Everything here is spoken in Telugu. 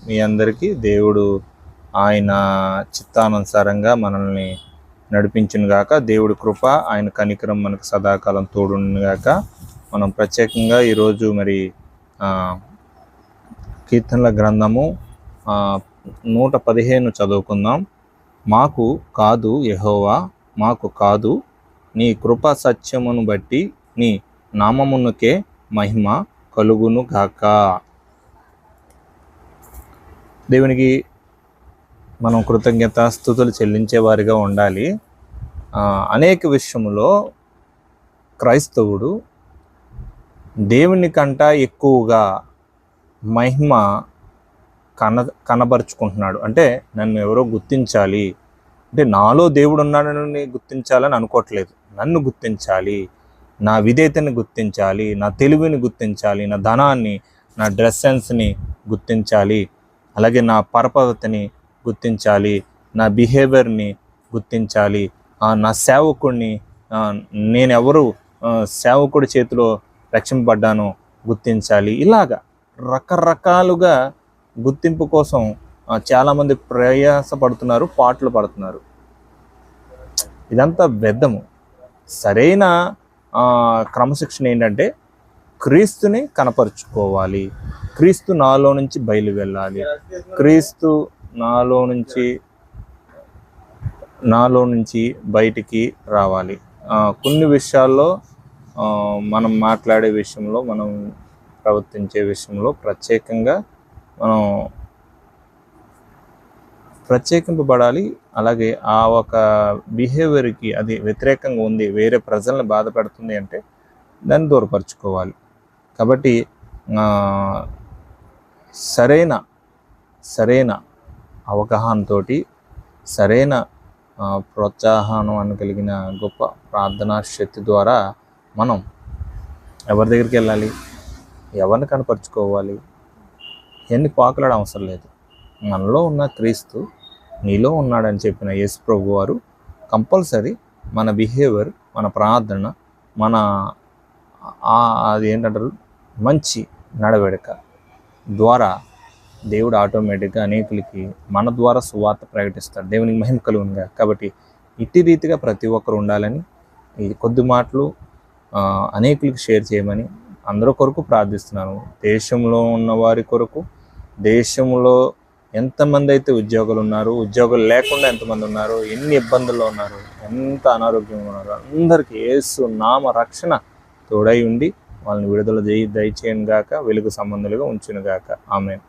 మీ అందరికీ దేవుడు ఆయన చిత్తానుసారంగా మనల్ని నడిపించునుగాక. దేవుడి కృప, ఆయన కనికరం మనకు సదాకాలం తోడునుగాక. మనం ప్రత్యేకంగా ఈరోజు మరి కీర్తనల గ్రంథము 115 చదువుకుందాం. మాకు కాదు యెహోవా, మాకు కాదు, నీ కృప సత్యమును బట్టి నీ నామమునకే మహిమ కలుగును గాక. దేవునికి మనం కృతజ్ఞత స్తుతులు చెల్లించే వారిగా ఉండాలి. అనేక విషయంలో క్రైస్తవుడు దేవుని కంట ఎక్కువగా మహిమ కనబరుచుకుంటున్నాడు. అంటే నన్ను ఎవరో గుర్తించాలి, అంటే నాలో దేవుడు ఉన్నాడని గుర్తించాలని అనుకోవట్లేదు. నన్ను గుర్తించాలి, నా విధేయతని గుర్తించాలి, నా తెలివిని గుర్తించాలి, నా ధనాన్ని, నా డ్రెస్ సెన్స్ని గుర్తించాలి, అలాగే నా పరపతిని గుర్తించాలి, నా బిహేవియర్ని గుర్తించాలి, నా సేవకుడిని, నేనెవరు సేవకుడి చేతిలో రక్షింపబడ్డానో గుర్తించాలి. ఇలాగా రకరకాలుగా గుర్తింపు కోసం చాలామంది ప్రయాసపడుతున్నారు, పాటలు పడుతున్నారు. ఇదంతా వ్యర్థము. సరైన క్రమశిక్షణ ఏంటంటే క్రీస్తుని కనపరుచుకోవాలి. క్రీస్తు నాలో నుంచి బయలు వెళ్ళాలి. క్రీస్తు నాలో నుంచి బయటికి రావాలి. కొన్ని విషయాల్లో మనం మాట్లాడే విషయంలో, మనం ప్రవర్తించే విషయంలో మనం ప్రత్యేకింపబడాలి. అలాగే ఆ ఒక బిహేవియర్కి అది వ్యతిరేకంగా ఉంది, వేరే ప్రజల్ని బాధ పెడుతుంది అంటే దాన్ని దూరపరచుకోవాలి. కాబట్టి సరైన అవగాహనతోటి, సరైన ప్రోత్సాహం కలిగిన గొప్ప ప్రార్థనా శక్తి ద్వారా మనం ఎవరి దగ్గరికి వెళ్ళాలి, ఎవరిని కనపరుచుకోవాలి, ఎన్ని పాకులాడ అవసరం లేదు. మనలో ఉన్న క్రీస్తు నీలో ఉన్నాడని చెప్పిన యేసు ప్రభు వారు కంపల్సరీ మన బిహేవియర్, మన ప్రార్థన, మన అది ఏంటంటారు మంచి నడవడిక ద్వారా దేవుడు ఆటోమేటిక్గా అనేకులకి మన ద్వారా సువార్త ప్రకటిస్తాడు. దేవునికి మహిమ కలుగునుగా. కాబట్టి ఇట్టి రీతిగా ప్రతి ఒక్కరు ఉండాలని, ఈ కొద్ది మాటలు అనేకులకి షేర్ చేయమని అందరి కొరకు ప్రార్థిస్తున్నాను. దేశంలో ఉన్న వారి కొరకు, దేశంలో ఎంతమంది అయితే ఉద్యోగులు ఉన్నారు, ఉద్యోగులు లేకుండా ఎంతమంది ఉన్నారు, ఎన్ని ఇబ్బందుల్లో ఉన్నారు, ఎంత అనారోగ్యంగా ఉన్నారు, అందరికీ యేసు నామ రక్షణ తోడై ఉండి వాళ్ళని విడుదల దయచేయను గాక, వెలుగు సంబంధులుగా ఉంచును గాక. ఆమేన్.